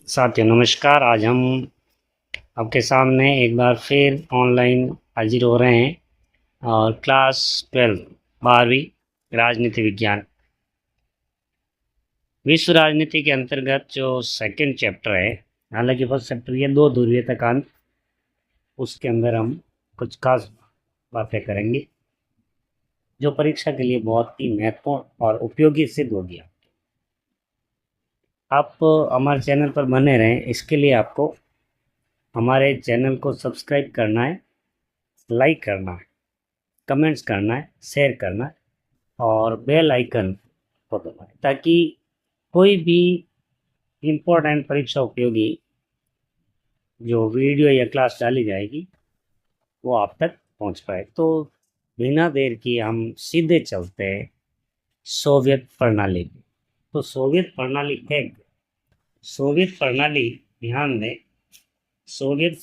साथियों नमस्कार। आज हम आपके सामने एक बार फिर ऑनलाइन हाजिर हो रहे हैं और क्लास 12 12वीं राजनीति विज्ञान विश्व राजनीति के अंतर्गत जो सेकंड चैप्टर है। हालांकि फर्स्ट चैप्टर ये 2 ध्रुवीय तक अंक, उसके अंदर हम कुछ खास बातें करेंगे जो परीक्षा के लिए बहुत ही महत्वपूर्ण और उपयोगी सिद्ध होगी। आप हमारे चैनल पर बने रहें, इसके लिए आपको हमारे चैनल को सब्सक्राइब करना है, लाइक करना है, कमेंट्स करना है, शेयर करना है और बेल आइकन को दबाएं ताकि कोई भी इम्पोर्टेंट परीक्षा उपयोगी जो वीडियो या क्लास डाली जाएगी वो आप तक पहुंच पाए। तो बिना देर की हम सीधे चलते हैं सोवियत प्रणाली में। तो सोवियत प्रणाली एक सोवियत प्रणाली, ध्यान दें, सोवियत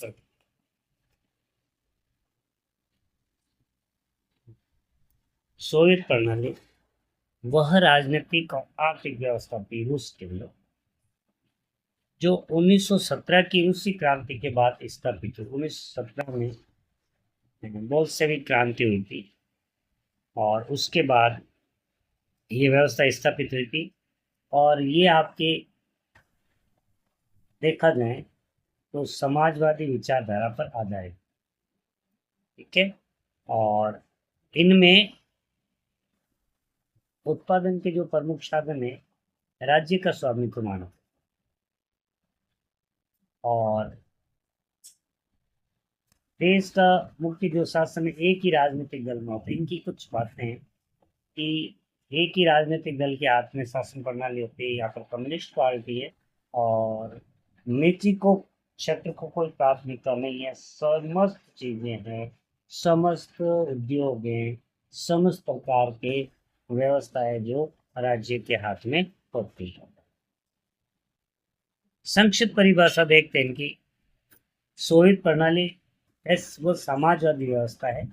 सोवियत प्रणाली वह राजनीतिक और आर्थिक व्यवस्था थी रूस के लिए जो 1917 की रूसी क्रांति के बाद स्थापित हुई। 1917 में बोल्शेविक क्रांति हुई थी और उसके बाद ये व्यवस्था स्थापित हुई थी। और ये आपके देखा जाए तो समाजवादी विचारधारा पर आधारित, ठीक है। और इनमें उत्पादन के जो प्रमुख साधन है राज्य का स्वामित्व मानो और देश का मुख्य जो शासन है एक ही राजनीतिक दल में होता है। इनकी कुछ बातें हैं कि एक ही राजनीतिक दल के हाथ में शासन प्रणाली होती है, यहाँ पर कम्युनिस्ट पार्टी है और निजी को क्षेत्र को कोई प्राथमिकता नहीं है। समस्त चीजें हैं, समस्त उद्योग हैं, समस्त प्रकार के व्यवस्था है जो राज्य के हाथ में होती है। संक्षिप्त परिभाषा देखते हैं इनकी। सोवियत प्रणाली वो समाजवादी व्यवस्था है,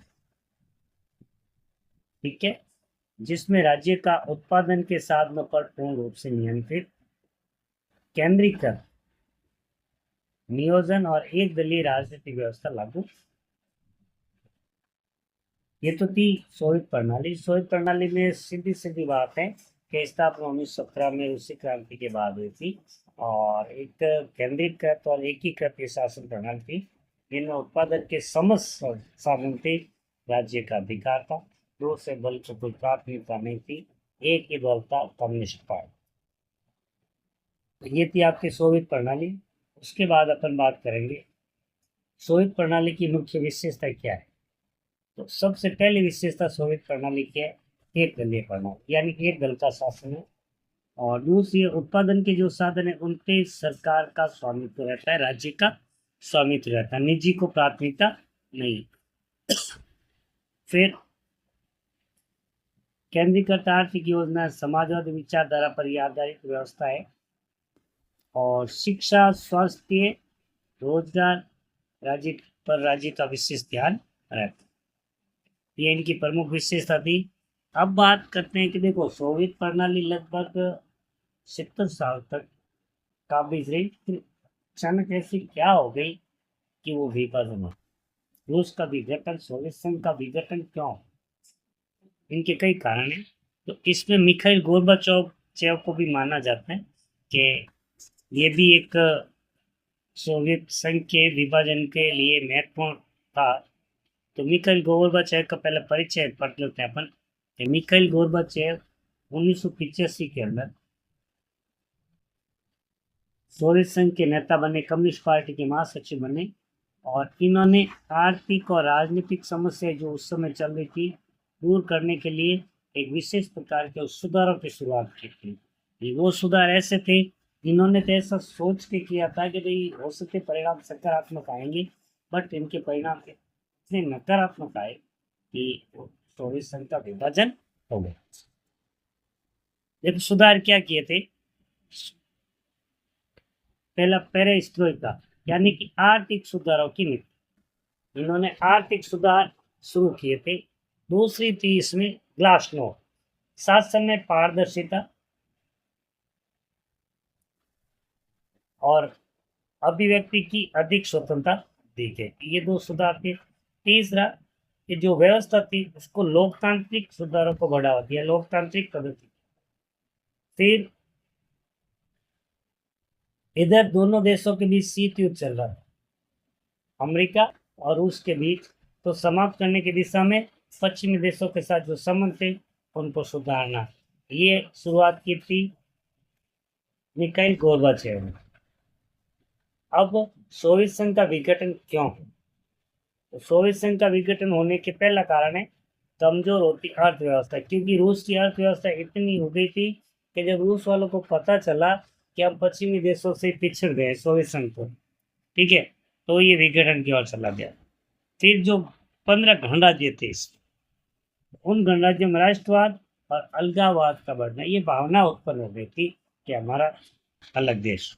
ठीक है, जिसमें राज्य का उत्पादन के साधनों पर पूर्ण रूप से नियंत्रित, केंद्रीकृत, नियोजन और एक दलीय राजनीतिक व्यवस्था लागू। ये तो थी सोवियत प्रणाली। सोवियत प्रणाली में सीधी सीधी बात है कि स्थापना 1917 में रूसी क्रांति के बाद हुई थी और एक केंद्रीकृत और एकीकृत शासन प्रणाली थी जिनमें उत्पादन के समस्त साधन थे, राज्य का अधिकार था, दूसरे दल को कोई प्राथमिकता नहीं थी, एक ही दल था, कम्युनिस्ट पार्टी। ये थी आपकी सोवियत प्रणाली। उसके बाद अपन बात करेंगे सोवियत प्रणाली की मुख्य विशेषता क्या है। तो सबसे पहली विशेषता सोवियत प्रणाली की है एक दलीय प्रणाली, यानी एक दल का शासन है। और दूसरी उत्पादन के जो साधन है उन पे सरकार का स्वामित्व रहता है, राज्य का स्वामित्व रहता है, निजी को प्राथमिकता नहीं। फिर केंद्रीकृत आर्थिक योजना समाजवादी विचारधारा पर यह आधारित व्यवस्था है और शिक्षा, स्वास्थ्य, रोजगार राज्य का विशेष ध्यान रहता है। ये इनकी प्रमुख विशेषता थी। अब बात करते हैं कि देखो सोवियत प्रणाली लगभग 70 साल तक काबिज रही, फिर अचानक ऐसी क्या हो गई कि वो विभाजन हो। रूस का विघटन, सोवियत संघ का विघटन क्यों? इनके कई कारण हैं। तो इसमें मिखाइल गोर्बाचोव को भी माना जाता है कि ये भी एक सोवियत संघ के विभाजन के लिए महत्वपूर्ण था। तो मिखाइल गोर्बाचेव का पहले परिचय पढ़ लेते हैं अपन। मिखाइल गोर्बाचेव 1985 के अंदर सोवियत संघ के नेता बने, कम्युनिस्ट पार्टी के महासचिव बने और इन्होंने आर्थिक और राजनीतिक समस्या जो उस समय चल रही थी दूर करने के लिए एक विशेष प्रकार के सुधारों की शुरुआत की थी। वो सुधार ऐसे थे, इन्होंने तो ऐसा सोच के किया था कि भाई हो सकते परिणाम सकारात्मक आएंगे, बट इनके परिणाम इतने नकारात्मक आए कि सोवियत संघ का विभाजन हो गया। देखो सुधार क्या किए थे। पहला पेरेस्ट्रोइका, यानी कि आर्थिक सुधारों की नीति, इन्होंने आर्थिक सुधार शुरू किए थे। दूसरी थी इसमें ग्लासनोव, शासन में पारदर्शिता और अभिव्यक्ति की अधिक स्वतंत्रता दी गई। ये दो सुधार थे। तीसरा कि जो व्यवस्था थी उसको लोकतांत्रिक सुधारों को बढ़ावा दिया, लोकतांत्रिक पद्धति। फिर इधर दोनों देशों के बीच शीत युद्ध चल रहा था, अमेरिका और रूस के बीच, तो समाप्त करने की दिशा में पश्चिमी देशों के साथ जो संबंध थे उनको सुधारना, ये शुरुआत की थी मिखाइल गोर्बाचेव ने। अब सोवियत संघ का विघटन क्यों है? तो सोवियत संघ का विघटन होने के पहला कारण है कमजोर होती अर्थव्यवस्था, क्योंकि रूस की अर्थव्यवस्था इतनी हो गई थी कि जब रूस वालों को पता चला कि हम पश्चिमी देशों से पिछड़ गए सोवियत संघ को, ठीक है, तो ये विघटन की ओर चला गया। फिर जो 15 गणराज्य थे, उन गणराज्यों में राष्ट्रवाद और अलगाववाद का बढ़ना, ये भावना उत्पन्न हो गई थी कि हमारा अलग देश।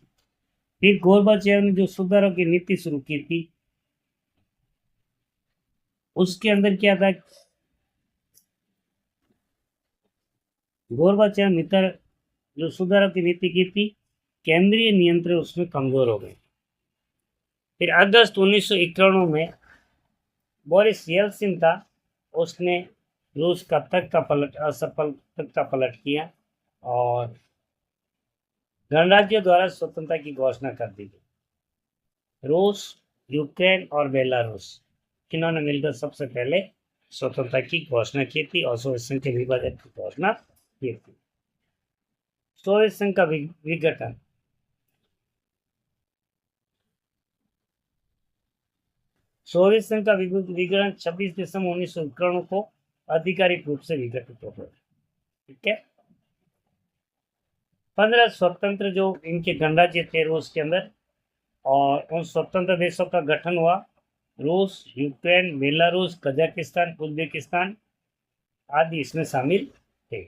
फिर गोर्बाचेव ने जो सुधारों की नीति शुरू की थी, उसके अंदर क्या था, गोर्बाचेव मित्र जो सुधारों की नीति की थी, केंद्रीय नियंत्रण उसमें कमजोर हो गए। फिर अगस्त 1991 में बोरिस येल्सिन था, उसने रूस का तख्ता पलट, असफल तख्ता पलट किया और गणराज्यों द्वारा स्वतंत्रता की घोषणा कर दी गई। रूस, यूक्रेन और बेलारूस, इन्होंने मिलकर सबसे पहले स्वतंत्रता की घोषणा की थी और सोवियत संघ के विभाजन की घोषणा की थी। सोवियत संघ का विघटन, सोवियत संघ का विघटन 26 दिसंबर 1991 को आधिकारिक रूप से विघटित हो गया। ठीक है, 15 स्वतंत्र जो इनके गणराज्य थे रूस के अंदर, और उन स्वतंत्र देशों का गठन हुआ। रूस, यूक्रेन, बेलारूस, कजाकिस्तान, उज्बेकिस्तान आदि इसमें शामिल थे।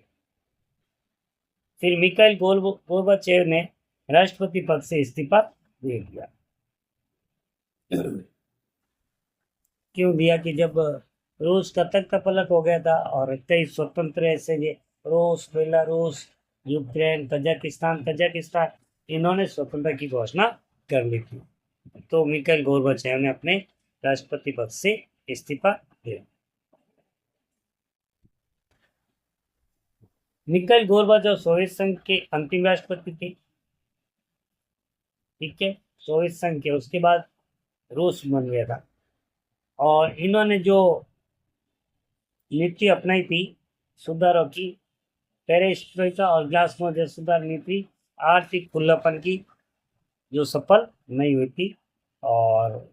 फिर मिखाइल गोर्बाचेव ने राष्ट्रपति पद से इस्तीफा दे दिया। क्यों दिया कि जब रूस का तख्ता पलट हो गया था और कई स्वतंत्र ऐसे रूस, बेलारूस, यूक्रेन, कजाकिस्तान इन्होंने स्वतंत्रता की घोषणा कर ली थी, तो मिखाइल गोर्बाचेव ने अपने राष्ट्रपति पद से इस्तीफा दिया। मिखाइल गोर्बाचेव सोवियत संघ के अंतिम राष्ट्रपति थे। ठीक है, सोवियत संघ के उसके बाद रूस बन गया था, और इन्होंने जो नीति अपनाई थी सुधारों की, पेरेस्ट्रोइका और ग्लासनोस्ट जैसी सुधार नीति आर्थिक खुलापन की जो सफल नहीं हुई थी, और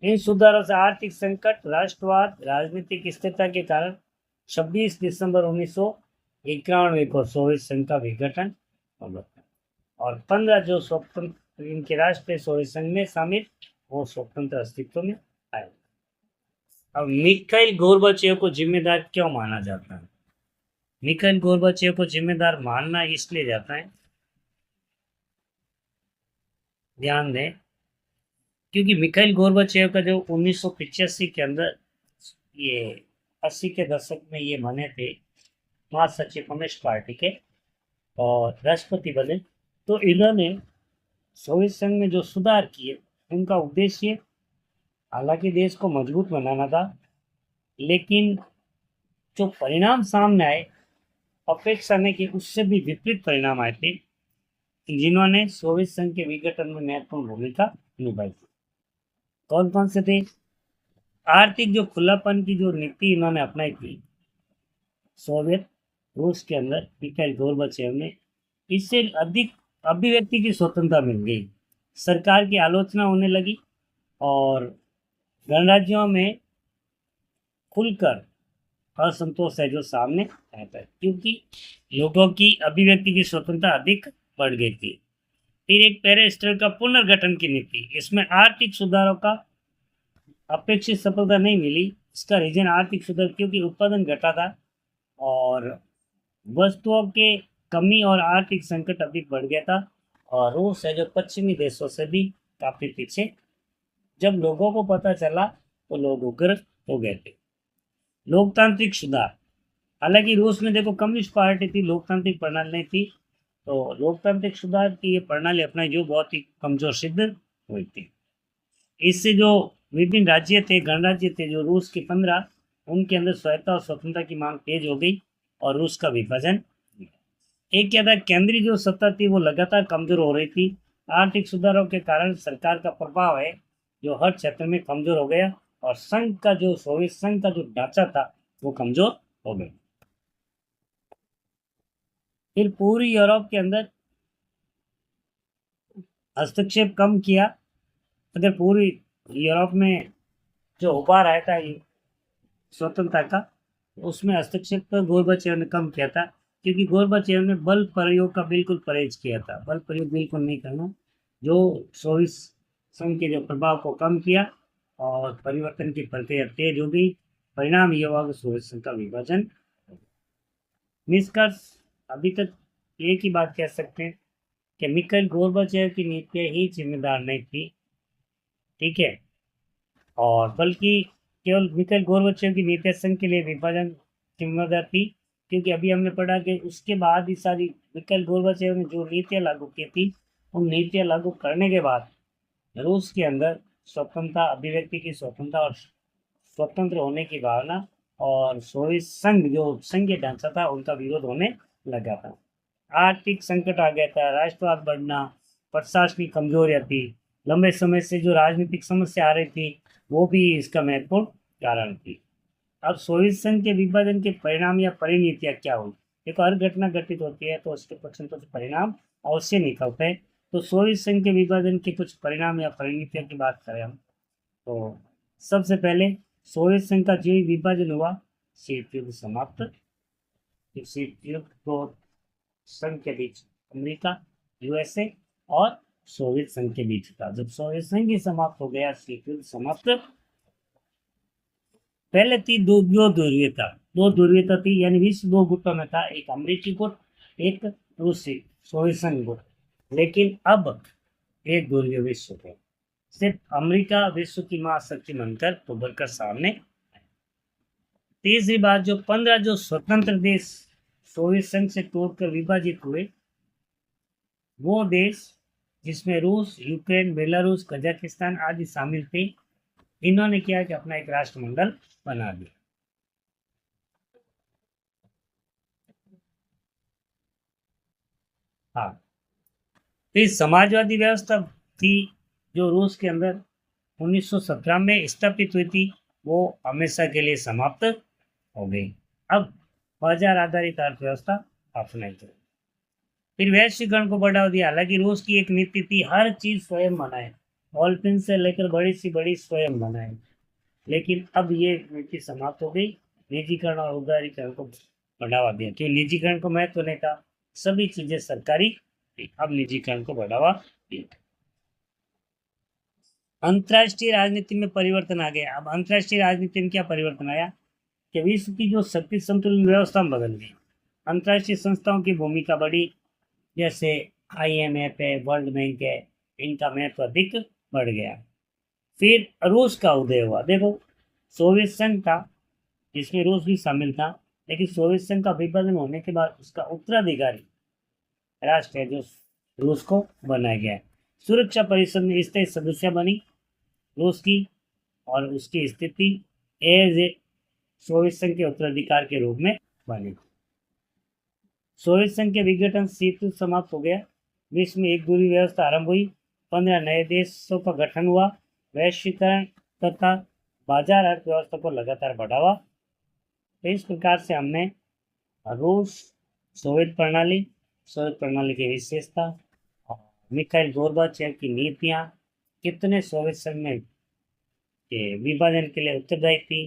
इन सुधारों से आर्थिक संकट, राष्ट्रवाद, राजनीतिक स्थिरता के कारण 26 दिसंबर 1991 को सोवियत संघ का विघटन हुआ और 15 जो स्वतंत्र इनके राष्ट्र सोवियत संघ में शामिल, वो स्वतंत्र अस्तित्व में आए। अब मिखाइल गोर्बाचेव को जिम्मेदार क्यों माना जाता है? मिखाइल गोर्बाचेव को जिम्मेदार मानना इसलिए जाता है, ध्यान दें, क्योंकि मिखाइल गोर्बाचेव का जो 1985 के अंदर, ये 80 के दशक में ये बने थे महासचिव कम्युनिस्ट पार्टी के और राष्ट्रपति बने, तो इन्होंने सोवियत संघ में जो सुधार किए, उनका उद्देश्य हालांकि देश को मजबूत बनाना था, लेकिन जो परिणाम सामने आए अपेक्षा नहीं कि उससे भी विपरीत परिणाम आए थे, जिन्होंने सोवियत संघ के विघटन में महत्वपूर्ण भूमिका निभाई थी। कौन कौन से थे? आर्थिक जो खुलापन की जो नीति इन्होंने अपनाई थी सोवियत रूस के अंदर मिखाइल गोर्बाचेव ने, इससे अधिक अभिव्यक्ति की स्वतंत्रता मिल गई, सरकार की आलोचना होने लगी और गणराज्यों में खुलकर असंतोष है जो सामने आता है, क्योंकि लोगों की अभिव्यक्ति की स्वतंत्रता अधिक बढ़ गई थी। फिर एक पेरेस्ट्रोइका का पुनर्गठन की नीति, इसमें आर्थिक सुधारों का अपेक्षित सफलता नहीं मिली। इसका रीजन आर्थिक सुधार, क्योंकि उत्पादन घटा था और वस्तुओं के कमी और आर्थिक संकट अधिक बढ़ गया था, और रूस है जो पश्चिमी देशों से भी काफी पीछे। जब लोगों को पता चला तो लोग उग्र हो गए थे। लोकतांत्रिक सुधार, हालांकि रूस में देखो कम्युनिस्ट पार्टी थी, लोकतांत्रिक प्रणाली नहीं थी, तो लोकतांत्रिक सुधार की ये प्रणाली अपनाई जो बहुत ही कमजोर सिद्ध हुई थी। इससे जो विभिन्न राज्य थे, गणराज्य थे जो रूस के 15, उनके अंदर स्वायत्ता और स्वतंत्रता की मांग तेज हो गई और रूस का विभाजन। एक क्या था, केंद्रीय जो सत्ता थी वो लगातार कमजोर हो रही थी। आर्थिक सुधारों के कारण सरकार का प्रभाव है जो हर क्षेत्र में कमजोर हो गया और संघ का जो सोवियत संघ का जो ढांचा था वो कमजोर हो गया। फिर पूरी यूरोप के अंदर हस्तक्षेप कम किया। अगर पूरी यूरोप में जो उभार आया था ये स्वतंत्रता का, उसमें हस्तक्षेप तो गोरबाचेव ने कम किया था, क्योंकि गोरबाचेव ने बल प्रयोग का बिल्कुल परहेज किया था। बल प्रयोग बिल्कुल नहीं करना, जो सोवियत संघ के जो प्रभाव को कम किया और परिवर्तन की प्रक्रिया तेज हो गई। परिणाम ये हुआ कि सोवियत संघ का विभाजन। निष्कर्ष अभी तक एक ही बात कह सकते हैं कि मिखाइल गोरबाचेव की नीतियां ही जिम्मेदार नहीं थी, ठीक है, और बल्कि केवल मिखाइल गोरबाचेव की नीतियां संघ के लिए विभाजन जिम्मेदार थी, क्योंकि अभी हमने पढ़ा कि उसके बाद ही सारी मिखाइल गोरबाचेव ने जो नीतियां लागू की थी, उन नीतियां लागू करने के बाद रूस के अंदर स्वतंत्रता, अभिव्यक्ति की स्वतंत्रता और स्वतंत्र होने की भावना और सोवियत संघ जो संघीय ढांचा था उनका विरोध होने लगा था। आर्थिक संकट आ गया था, राष्ट्रवाद बढ़ना, प्रशासनिक कमजोरियां थी, लंबे समय से जो राजनीतिक समस्या आ रही थी वो भी इसका महत्वपूर्ण कारण थी। अब सोवियत संघ के विभाजन के परिणाम या परिणतियां क्या हुई? देखो, हर घटना घटित होती है तो उसके कुछ न कुछ परिणाम अवश्य निकलते हैं। तो सोवियत संघ के विभाजन के कुछ परिणाम या परिणतियों की बात करें हम, तो सबसे पहले सोवियत संघ का जो विभाजन हुआ, शीत युद्ध समाप्त। शीत युद्ध को संघ के बीच अमेरिका, यूएसए और सोवियत संघ के बीच था। जब सोवियत संघ ही समाप्त हो गया, शीत युद्ध समाप्त। पहले थी दो ध्रुवीयता, दो ध्रुवीयता थी, यानी विश्व दो गुटों में था, एक अमेरिकी गुट, एक रूसी सोवियत संघ गुट। लेकिन अब एक ध्रुवीय विश्व है, सिर्फ अमेरिका विश्व की महाशक्ति बनकर उभर कर सामने। तीसरी बात, जो 15 जो स्वतंत्र देश सोवियत संघ से तोड़कर विभाजित हुए, वो देश जिसमें रूस, यूक्रेन, बेलारूस, कजाकिस्तान आदि शामिल थे, इन्होंने क्या कि अपना एक राष्ट्रमंडल बना दिया। हाँ, फिर समाजवादी व्यवस्था थी जो रूस के अंदर 1917 में स्थापित हुई थी, वो हमेशा के लिए समाप्त हो गई। अब बाजार आधारित अर्थव्यवस्था अपनाई गई। फिर वैश्वीकरण को बढ़ावा दिया। हालांकि रूस की एक नीति थी हर चीज स्वयं बनाए, ऑलपिन से लेकर बड़ी सी बड़ी स्वयं बनाए, लेकिन अब ये नीति समाप्त हो गई। निजीकरण और उदारीकरण को बढ़ावा दिया, क्यों निजीकरण को महत्व नहीं था, सभी चीजें सरकारी थी, अब निजीकरण को बढ़ावा दिया। अंतर्राष्ट्रीय राजनीति में परिवर्तन आ गया। अब अंतर्राष्ट्रीय राजनीति में क्या परिवर्तन आया कि विश्व की जो शक्ति संतुलन व्यवस्था बदल गई। अंतर्राष्ट्रीय संस्थाओं की भूमिका बढ़ी, जैसे IMF है, वर्ल्ड बैंक है, इनका महत्व अधिक बढ़ गया। फिर रूस का उदय हुआ। देखो, सोवियत संघ था जिसमें रूस भी शामिल था, लेकिन सोवियत संघ का विभाजन होने के बाद उसका उत्तराधिकारी राष्ट्र है जो रूस को बनाया गया है। सुरक्षा परिषद में स्थायी सदस्य बनी रूस की, और उसकी स्थिति एज ए सोवियत संघ के उत्तराधिकार के रूप में बनी। सोवियत संघ के विघटन शीत युद्ध समाप्त हो गया, विश्व में एक दूरी व्यवस्था आरंभ हुई, 15 नए देशों का गठन हुआ, वैश्वीकरण तथा बाजार अर्थव्यवस्था को लगातार बढ़ावा। तो इस प्रकार से हमने रूस, सोवियत प्रणाली की विशेषता, मिखाइल गोर्बाचेव की नीतियां कितने सोवियत संघ में के विभाजन के लिए उत्तरदायी थी,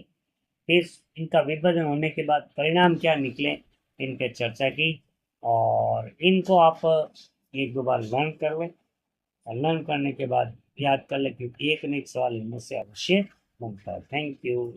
फिर इनका विभाजन होने के बाद परिणाम क्या निकले, इन पे चर्चा की। और इनको आप एक दो बार लर्न कर लें, और लर्न करने के बाद याद कर लें, क्योंकि एक न एक सवाल इनमें से अवश्य बनता है। Thank you.